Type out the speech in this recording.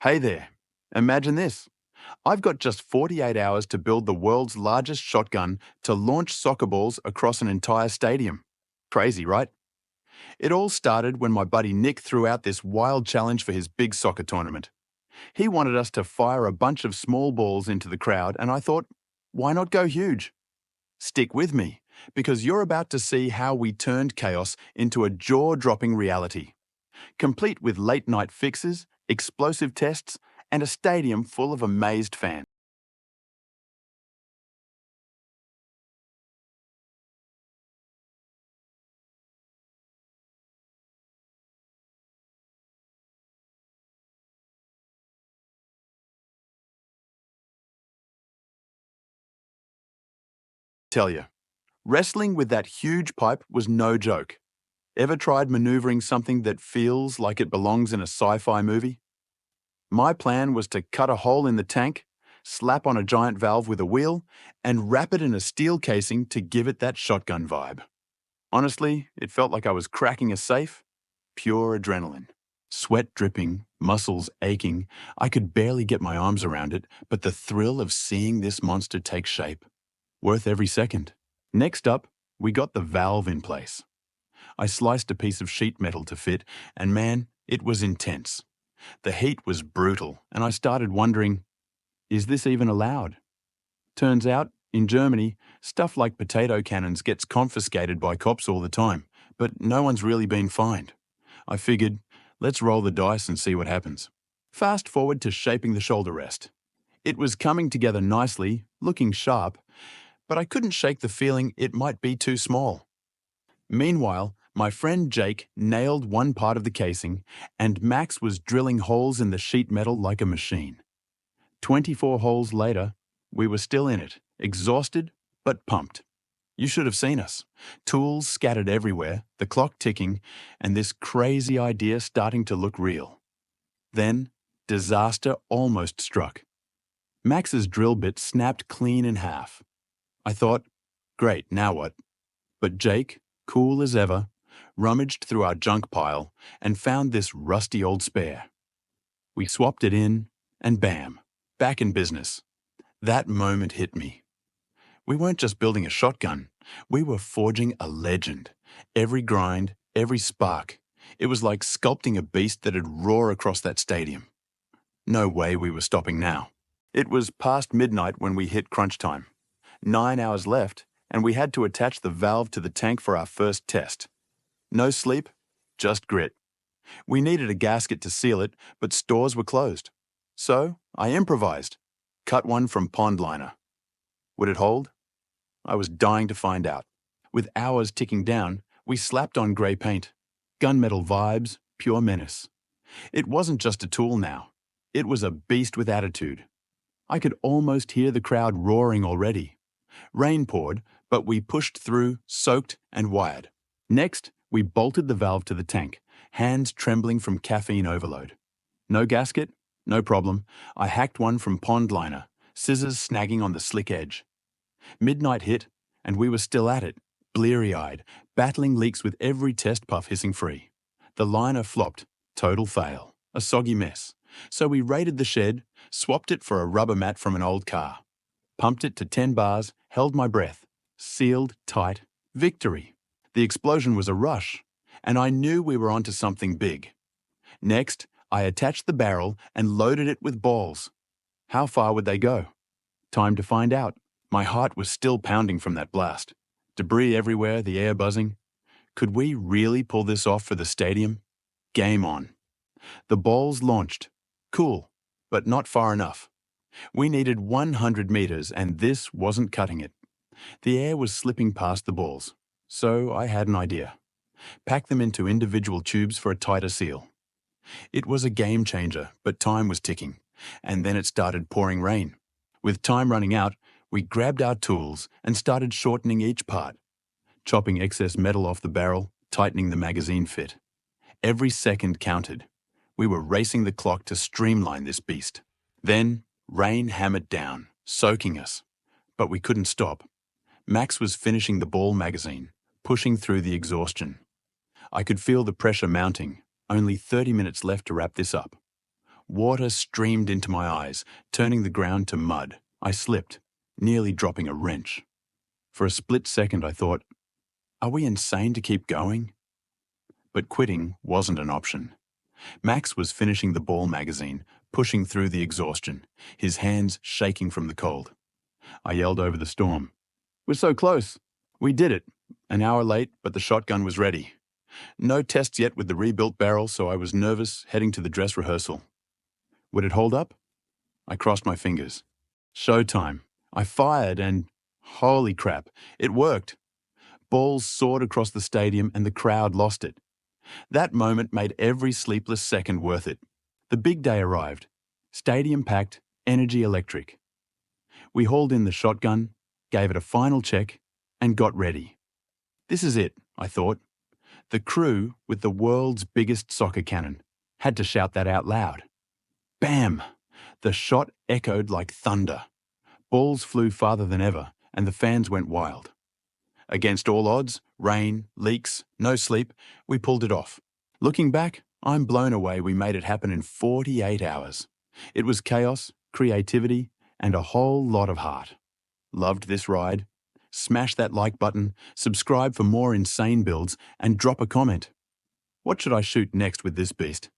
Hey there. Imagine this. I've got just 48 hours to build the world's largest shotgun to launch soccer balls across an entire stadium. Crazy, right? It all started when my buddy Nick threw out this wild challenge for his big soccer tournament. He wanted us to fire a bunch of small balls into the crowd, and I thought, why not go huge? Stick with me, because you're about to see how we turned chaos into a jaw-dropping reality, complete with late-night fixes, explosive tests, and a stadium full of amazed fans. Tell you, wrestling with that huge pipe was no joke. Ever tried maneuvering something that feels like it belongs in a sci-fi movie? My plan was to cut a hole in the tank, slap on a giant valve with a wheel, and wrap it in a steel casing to give it that shotgun vibe. Honestly, it felt like I was cracking a safe. Pure adrenaline. Sweat dripping, muscles aching, I could barely get my arms around it, but the thrill of seeing this monster take shape. Worth every second. Next up, we got the valve in place. I sliced a piece of sheet metal to fit, and man, it was intense. The heat was brutal, and I started wondering, is this even allowed? Turns out, in Germany, stuff like potato cannons gets confiscated by cops all the time, but no one's really been fined. I figured, let's roll the dice and see what happens. Fast forward to shaping the shoulder rest. It was coming together nicely, looking sharp, but I couldn't shake the feeling it might be too small. Meanwhile, my friend Jake nailed one part of the casing, and Max was drilling holes in the sheet metal like a machine. 24 holes later, we were still in it, exhausted but pumped. You should have seen us. Tools scattered everywhere, the clock ticking, and this crazy idea starting to look real. Then, disaster almost struck. Max's drill bit snapped clean in half. I thought, great, now what? But Jake, cool as ever, rummaged through our junk pile and found this rusty old spare. We swapped it in, and bam, back in business. That moment hit me. We weren't just building a shotgun, we were forging a legend. Every grind, every spark. It was like sculpting a beast that'd roar across that stadium. No way we were stopping now. It was past midnight when we hit crunch time. 9 hours left, and we had to attach the valve to the tank for our first test. No sleep, just grit. We needed a gasket to seal it, but stores were closed. So I improvised. Cut one from pond liner. Would it hold? I was dying to find out. With hours ticking down, we slapped on grey paint. Gunmetal vibes, pure menace. It wasn't just a tool now. It was a beast with attitude. I could almost hear the crowd roaring already. Rain poured, but we pushed through, soaked and wired. Next, we bolted the valve to the tank, hands trembling from caffeine overload. No gasket? No problem. I hacked one from pond liner, scissors snagging on the slick edge. Midnight hit, and we were still at it, bleary-eyed, battling leaks with every test puff hissing free. The liner flopped, total fail, a soggy mess. So we raided the shed, swapped it for a rubber mat from an old car. Pumped it to 10 bars, held my breath. Sealed, tight, victory. The explosion was a rush, and I knew we were onto something big. Next, I attached the barrel and loaded it with balls. How far would they go? Time to find out. My heart was still pounding from that blast. Debris everywhere, the air buzzing. Could we really pull this off for the stadium? Game on. The balls launched. Cool, but not far enough. We needed 100 meters, and this wasn't cutting it. The air was slipping past the balls, so I had an idea. Pack them into individual tubes for a tighter seal. It was a game changer, but time was ticking, and then it started pouring rain. With time running out, we grabbed our tools and started shortening each part, chopping excess metal off the barrel, tightening the magazine fit. Every second counted. We were racing the clock to streamline this beast. Then, rain hammered down, soaking us. But we couldn't stop. Max was finishing the ball magazine, pushing through the exhaustion. I could feel the pressure mounting. Only 30 minutes left to wrap this up. Water streamed into my eyes, turning the ground to mud. I slipped, nearly dropping a wrench. For a split second, I thought, are we insane to keep going? But quitting wasn't an option. Max was finishing the ball magazine, pushing through the exhaustion, his hands shaking from the cold. I yelled over the storm. We're so close. We did it. An hour late, but the shotgun was ready. No tests yet with the rebuilt barrel, so I was nervous heading to the dress rehearsal. Would it hold up? I crossed my fingers. Showtime. I fired and, holy crap, it worked. Balls soared across the stadium and the crowd lost it. That moment made every sleepless second worth it. The big day arrived. Stadium packed, energy electric. We hauled in the shotgun, gave it a final check, and got ready. This is it, I thought. The crew, with the world's biggest soccer cannon, had to shout that out loud. Bam! The shot echoed like thunder. Balls flew farther than ever, and the fans went wild. Against all odds, rain, leaks, no sleep, we pulled it off. Looking back, I'm blown away we made it happen in 48 hours. It was chaos, creativity, and a whole lot of heart. Loved this ride? Smash that like button, subscribe for more insane builds, and drop a comment. What should I shoot next with this beast?